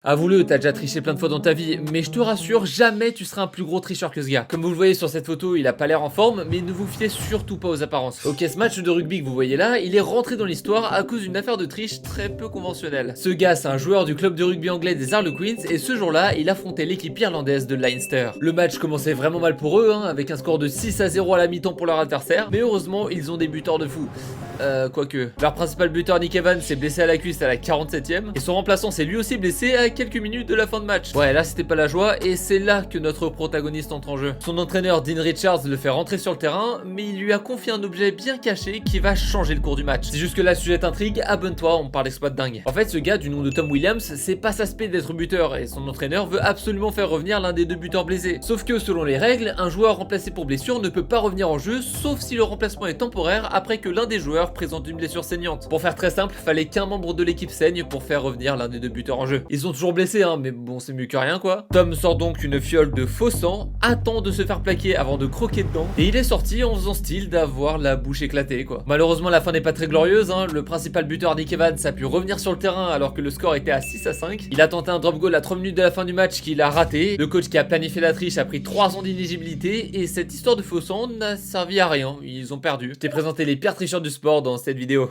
Avoue-le, t'as déjà triché plein de fois dans ta vie, mais je te rassure, jamais tu seras un plus gros tricheur que ce gars. Comme vous le voyez sur cette photo, il a pas l'air en forme, mais ne vous fiez surtout pas aux apparences. Ok, ce match de rugby que vous voyez là, il est rentré dans l'histoire à cause d'une affaire de triche très peu conventionnelle. Ce gars, c'est un joueur du club de rugby anglais des Harlequins, et ce jour-là, il affrontait l'équipe irlandaise de Leinster. Le match commençait vraiment mal pour eux, avec un score de 6-0 à la mi-temps pour leur adversaire, mais heureusement, ils ont des buteurs de fou. Quoique. Leur principal buteur Nick Evans s'est blessé à la cuisse à la 47ème, et son remplaçant s'est lui aussi blessé à quelques minutes de la fin de match. Ouais, là c'était pas la joie, et c'est là que notre protagoniste entre en jeu. Son entraîneur Dean Richards le fait rentrer sur le terrain, mais il lui a confié un objet bien caché qui va changer le cours du match. Si jusque là le sujet t'intrigue, abonne-toi, on parle d'exploit de dingue. En fait, ce gars du nom de Tom Williams, c'est pas sa spé d'être buteur, et son entraîneur veut absolument faire revenir l'un des deux buteurs blessés. Sauf que selon les règles, un joueur remplacé pour blessure ne peut pas revenir en jeu, sauf si le remplacement est temporaire après que l'un des joueurs présente une blessure saignante. Pour faire très simple, fallait qu'un membre de l'équipe saigne pour faire revenir l'un des deux buteurs en jeu. Ils sont toujours blessés, mais bon, c'est mieux que rien quoi. Tom sort donc une fiole de faux sang, attend de se faire plaquer avant de croquer dedans, et il est sorti en faisant style d'avoir la bouche éclatée quoi. Malheureusement, la fin n'est pas très glorieuse, le principal buteur Nick Evans a pu revenir sur le terrain alors que le score était à 6-5. Il a tenté un drop goal à 3 minutes de la fin du match qu'il a raté. Le coach qui a planifié la triche a pris 3 ans d'inéligibilité, et cette histoire de faux sang n'a servi à rien, ils ont perdu. Je t'ai présenté les pires tricheurs du sport dans cette vidéo.